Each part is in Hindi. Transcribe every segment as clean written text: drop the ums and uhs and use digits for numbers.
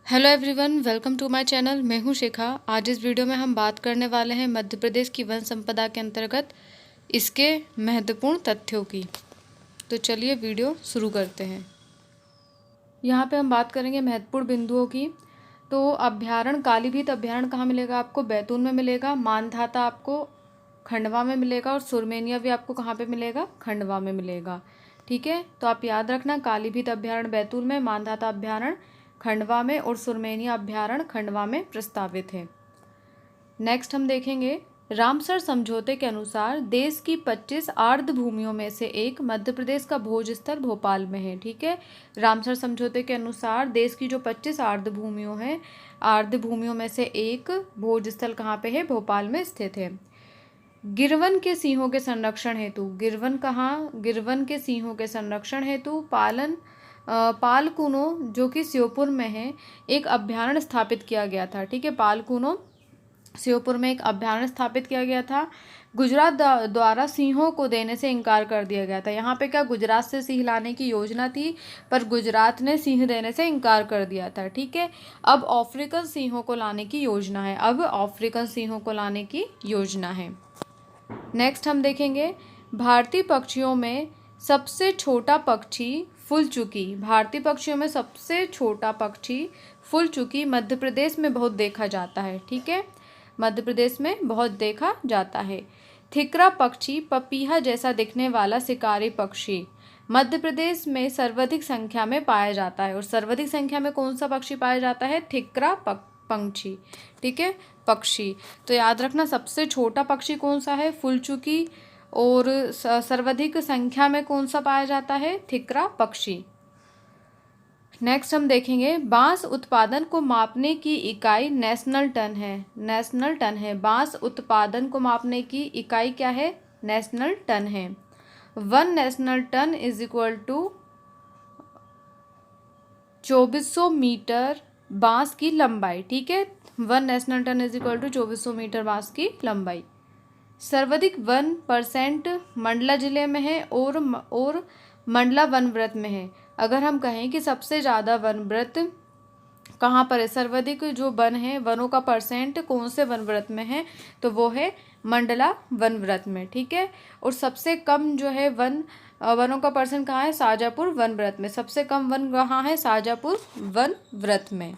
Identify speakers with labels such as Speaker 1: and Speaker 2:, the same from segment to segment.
Speaker 1: Hello everyone, welcome to my channel. मैं हूं शिखा। आज इस वीडियो में हम बात करने वाले हैं मध्य प्रदेश की वन संपदा के अंतर्गत इसके महत्वपूर्ण तथ्यों की। तो चलिए वीडियो शुरू करते हैं। यहाँ पे हम बात करेंगे महत्वपूर्ण बिंदुओं की। तो अभ्यारण्य कालीभीत अभ्यारण्य कहाँ मिलेगा? आपको बैतूल में मिलेगा। मानधाता आपको खंडवा में मिलेगा और सुरमेनिया भी आपको कहाँ पे मिलेगा? खंडवा में मिलेगा। ठीक है, तो आप याद रखना, कालीभीत अभ्यारण्य बैतूल में, मानधाता अभ्यारण्य खंडवा में और सुरमेनिया अभ्यारण्य खंडवा में प्रस्तावित है। नेक्स्ट हम देखेंगे, रामसर समझौते के अनुसार देश की 25 आर्द्र भूमियों में से एक मध्य प्रदेश का भोज स्थल भोपाल में है। ठीक है, रामसर समझौते के अनुसार देश की जो 25 आर्द्र भूमियों में से एक भोज स्थल कहाँ पे है? भोपाल में स्थित है। गिरवन के सिंहों के संरक्षण हेतु, गिरवन कहाँ? गिरवन के सिंहों के संरक्षण हेतु पालकुनो जो कि श्योपुर में है, एक अभ्यारण्य स्थापित किया गया था। ठीक है, पालकुनो श्योपुर में एक अभ्यारण्य स्थापित किया गया था। गुजरात द्वारा सिंहों को देने से इनकार कर दिया गया था। यहाँ पे क्या गुजरात से सिंह लाने की योजना थी, पर गुजरात ने सिंह देने से इनकार कर दिया था। ठीक है, अब अफ्रीकन सिंहों को लाने की योजना है। नेक्स्ट हम देखेंगे, भारतीय पक्षियों में सबसे छोटा पक्षी फुलचुकी मध्य प्रदेश में बहुत देखा जाता है। ठीक है, मध्य प्रदेश में बहुत देखा जाता है। थिकरा पक्षी पपीहा जैसा दिखने वाला शिकारी पक्षी मध्य प्रदेश में सर्वाधिक संख्या में पाया जाता है। और सर्वाधिक संख्या में कौन सा पक्षी पाया जाता है? थिकरा पंक्षी। ठीक है, पक्षी। तो याद रखना, सबसे छोटा पक्षी कौन सा है? फुलचुकी। और सर्वाधिक संख्या में कौन सा पाया जाता है? थिकरा पक्षी। नेक्स्ट हम देखेंगे, बांस उत्पादन को मापने की इकाई नेशनल टन है। बांस उत्पादन को मापने की इकाई क्या है? नेशनल टन है। 1 national ton is equal to 2400 metre बांस की लंबाई। ठीक है, 1 national ton is equal to 2400 metre बांस की लंबाई। सर्वाधिक 1% मंडला जिले में है और मंडला वनव्रत में है। अगर हम कहें कि सबसे ज़्यादा वनव्रत कहाँ पर है, सर्वाधिक जो वन है, वनों का परसेंट कौन से वनव्रत में है, तो वो है मंडला वनव्रत में। ठीक है, और सबसे कम जो है वनों का परसेंट कहाँ है? शाजापुर वनव्रत में। सबसे कम वन कहाँ है? शाजापुर वनव्रत में।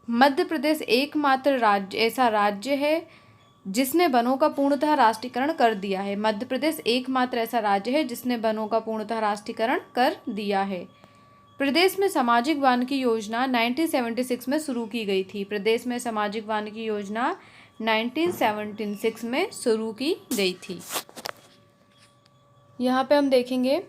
Speaker 1: मध्य प्रदेश एकमात्र ऐसा राज्य है जिसने वनों का पूर्णतः राष्ट्रीयकरण कर दिया है। मध्य प्रदेश एकमात्र ऐसा राज्य है जिसने वनों का पूर्णतः राष्ट्रीयकरण कर दिया है। प्रदेश में सामाजिक वानिकी योजना 1976 में शुरू की गई थी। प्रदेश में सामाजिक वानिकी योजना 1976 में शुरू की गई थी। यहाँ पे हम देखेंगे,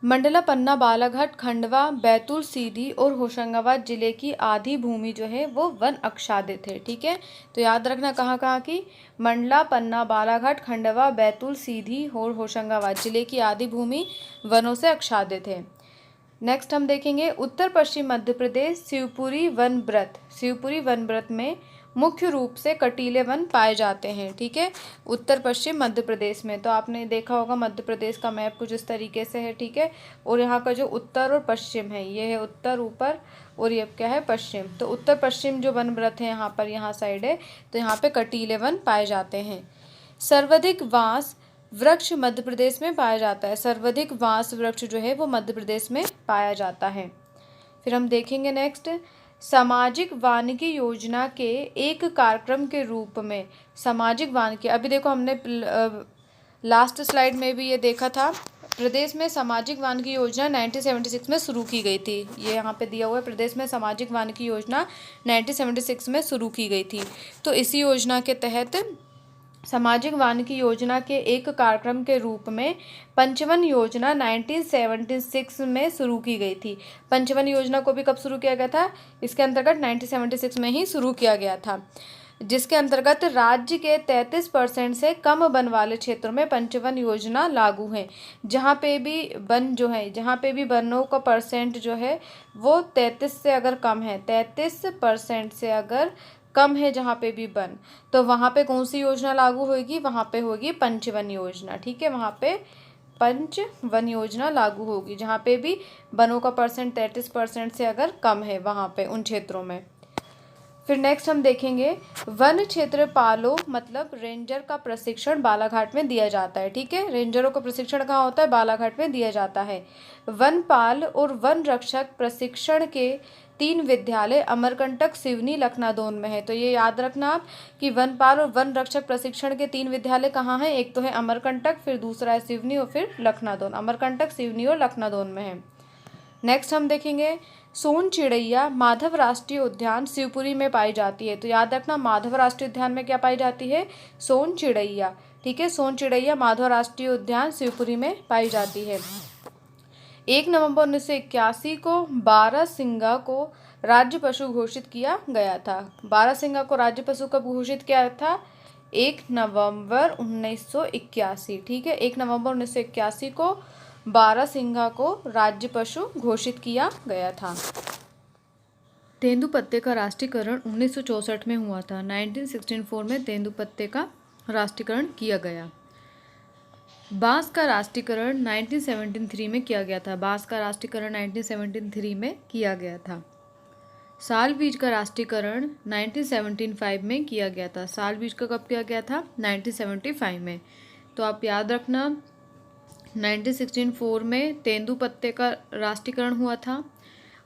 Speaker 1: मंडला, पन्ना, बालाघाट, खंडवा, बैतूल, सीधी और होशंगाबाद जिले की आधी भूमि जो है वो वन आच्छादित है। ठीक है, तो याद रखना कहाँ की? मंडला, पन्ना, बालाघाट, खंडवा, बैतूल, सीधी और होशंगाबाद जिले की आधी भूमि वनों से आच्छादित है। नेक्स्ट हम देखेंगे, उत्तर पश्चिम मध्य प्रदेश शिवपुरी वनव्रत में मुख्य रूप से कटीले वन पाए जाते हैं। ठीक है, उत्तर पश्चिम मध्य प्रदेश में। तो आपने देखा होगा मध्य प्रदेश का मैप कुछ इस तरीके से है। ठीक है, और यहाँ का जो उत्तर और पश्चिम है, ये है उत्तर ऊपर और ये क्या है? पश्चिम। तो उत्तर पश्चिम जो वनव्रत है यहाँ साइड है, तो यहाँ पे कटीले वन पाए जाते हैं। सर्वाधिक बांस वृक्ष मध्य प्रदेश में पाया जाता है। सर्वाधिक बांस वृक्ष जो है वो मध्य प्रदेश में पाया जाता है। फिर हम देखेंगे नेक्स्ट, सामाजिक वानिकी योजना के एक कार्यक्रम के रूप में सामाजिक वानिकी, अभी देखो हमने लास्ट स्लाइड में भी ये देखा था, प्रदेश में सामाजिक वानिकी योजना 1976 में शुरू की गई थी। ये यहाँ पे दिया हुआ है, प्रदेश में सामाजिक वानिकी योजना 1976 में शुरू की गई थी। तो इसी योजना के तहत सामाजिक वानिकी योजना के एक कार्यक्रम के रूप में पंचवन योजना 1976 में शुरू की गई थी। पंचवन योजना को भी कब शुरू किया गया था? इसके अंतर्गत 1976 में ही शुरू किया गया था, जिसके अंतर्गत राज्य के 33% से कम वन वाले क्षेत्रों में पंचवन योजना लागू है। जहाँ पे भी वनों का परसेंट जो है वो 33 से अगर कम है, 33% से अगर कम है जहाँ पे भी वन, तो वहाँ पे कौन सी योजना लागू होगी? वहाँ पे होगी पंचवन योजना। ठीक है, वहाँ पे पंचवन योजना लागू होगी जहाँ पे भी वनों का परसेंट 33% से अगर कम है वहाँ पे उन क्षेत्रों में। फिर नेक्स्ट हम देखेंगे वन क्षेत्रपालों मतलब रेंजर का प्रशिक्षण बालाघाट में दिया जाता है। ठीक है, रेंजरों का प्रशिक्षण कहाँ होता है? बालाघाट में दिया जाता है। वनपाल और वन रक्षक प्रशिक्षण के 3 विद्यालय अमरकंटक, सिवनी, लखनादौन में है। तो ये याद रखना आप कि वनपाल और वन रक्षक प्रशिक्षण के 3 विद्यालय कहाँ हैं? एक तो है अमरकंटक, फिर दूसरा है सिवनी और फिर लखनादौन। अमरकंटक, सिवनी और लखनादौन में है। नेक्स्ट हम देखेंगे सोन चिड़ैया माधव राष्ट्रीय उद्यान शिवपुरी में पाई जाती है। तो याद रखना माधव राष्ट्रीय उद्यान में क्या पाई जाती है? सोन चिड़ैया। ठीक है, सोन चिड़ैया माधव राष्ट्रीय उद्यान शिवपुरी में पाई जाती है। 1 नवंबर 1981 को बारहसिंगा को राज्य पशु घोषित किया गया था। बारहसिंगा को राज्य पशु कब घोषित किया था? 1 नवंबर 1981। ठीक है, 1 नवंबर 1981 को बारहसिंगा को राज्य पशु घोषित किया गया था। तेंदुपत्ते का राष्ट्रीयकरण 1964 में हुआ था। 1964 में तेंदुपत्ते का राष्ट्रीयकरण किया गया। बांस का राष्ट्रीयकरण 1973 में किया गया था। बांस का राष्ट्रीयकरण 1973 में किया गया था। साल बीज का राष्ट्रीयकरण 1975 में किया गया था। साल बीज का कब किया गया था? 1975 में। तो आप याद रखना 1964 में तेंदुपत्ते का राष्ट्रीयकरण हुआ था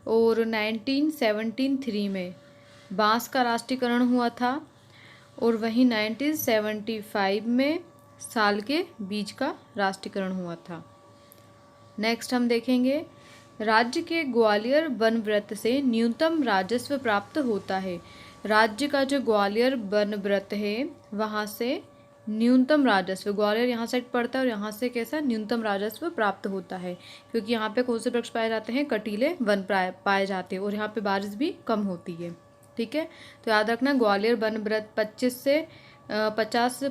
Speaker 1: और 1973 में बांस का राष्ट्रीयकरण हुआ था और वहीं 1975 में साल के बीज का राष्ट्रीयकरण हुआ था। नेक्स्ट हम देखेंगे राज्य के ग्वालियर वन वृत्त से न्यूनतम राजस्व प्राप्त होता है। राज्य का जो ग्वालियर वन वृत्त है वहाँ से न्यूनतम राजस्व, ग्वालियर यहाँ साइड पड़ता है और यहाँ से कैसा न्यूनतम राजस्व प्राप्त होता है, क्योंकि यहाँ पे कौन से वृक्ष पाए जाते हैं? कटीले वन पाए जाते हैं और यहाँ पे बारिश भी कम होती है। ठीक है, तो याद रखना ग्वालियर वन वृत्त 25 से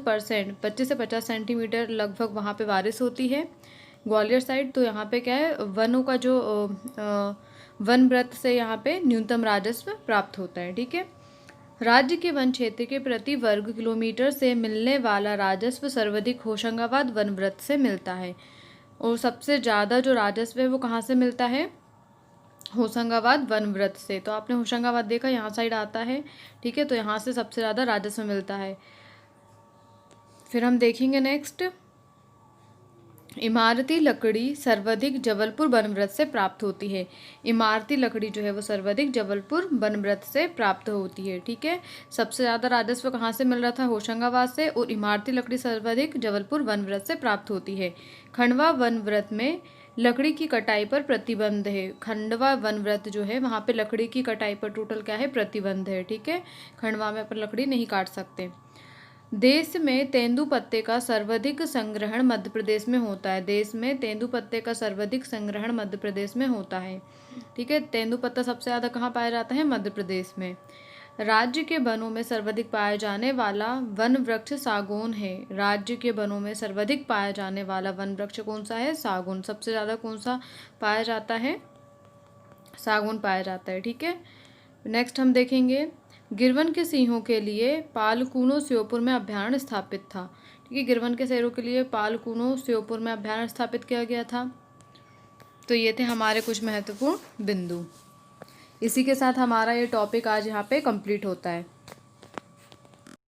Speaker 1: 50 सेंटीमीटर लगभग वहाँ पे बारिश होती है ग्वालियर साइड। तो यहाँ पे क्या है? वनों का जो वन वृत्त से यहाँ पे न्यूनतम राजस्व प्राप्त होता है। ठीक है, राज्य के वन क्षेत्र के प्रति वर्ग किलोमीटर से मिलने वाला राजस्व सर्वाधिक होशंगाबाद वन वृत्त से मिलता है और सबसे ज़्यादा जो राजस्व है वो कहाँ से मिलता है? होशंगाबाद वन वृत्त से। तो आपने होशंगाबाद देखा यहाँ साइड आता है। ठीक है, तो यहाँ से सबसे ज़्यादा राजस्व मिलता है। फिर हम देखेंगे नेक्स्ट इमारती लकड़ी सर्वाधिक जबलपुर वनवृत्त से प्राप्त होती है। इमारती लकड़ी जो है वो सर्वाधिक जबलपुर वनवृत्त से प्राप्त होती है। ठीक है, सबसे ज़्यादा राजस्व कहाँ से मिल रहा था? होशंगाबाद से, और इमारती लकड़ी सर्वाधिक जबलपुर वनवृत्त से प्राप्त होती है। खंडवा वनवृत्त में लकड़ी की कटाई पर प्रतिबंध है। खंडवा वनवृत्त जो है वहाँ पे लकड़ी की कटाई पर टोटल क्या है? प्रतिबंध है। ठीक है, खंडवा में अपन लकड़ी नहीं काट सकते। देश में तेंदुपत्ते का सर्वाधिक संग्रहण मध्य प्रदेश में होता है। देश में तेंदुपत्ते का सर्वाधिक संग्रहण मध्य प्रदेश में होता है। ठीक है, तेंदुपत्ता सबसे ज़्यादा कहाँ पाया जाता है? मध्य प्रदेश में। राज्य के वनों में सर्वाधिक पाया जाने वाला वन वृक्ष सागौन है। राज्य के वनों में सर्वाधिक पाया जाने वाला वन वृक्ष कौन सा है? सागौन। सबसे ज़्यादा कौन सा पाया जाता है? सागौन पाया जाता है। ठीक है, नेक्स्ट हम देखेंगे गिरवन के सिंहों के लिए पालकूनो श्योपुर में अभयारण्य स्थापित था। ठीक है, गिरवन के शेरों के लिए पालकूनो श्योपुर में अभयारण्य स्थापित किया गया था। तो ये थे हमारे कुछ महत्वपूर्ण बिंदु। इसी के साथ हमारा ये टॉपिक आज यहाँ पे कंप्लीट होता है।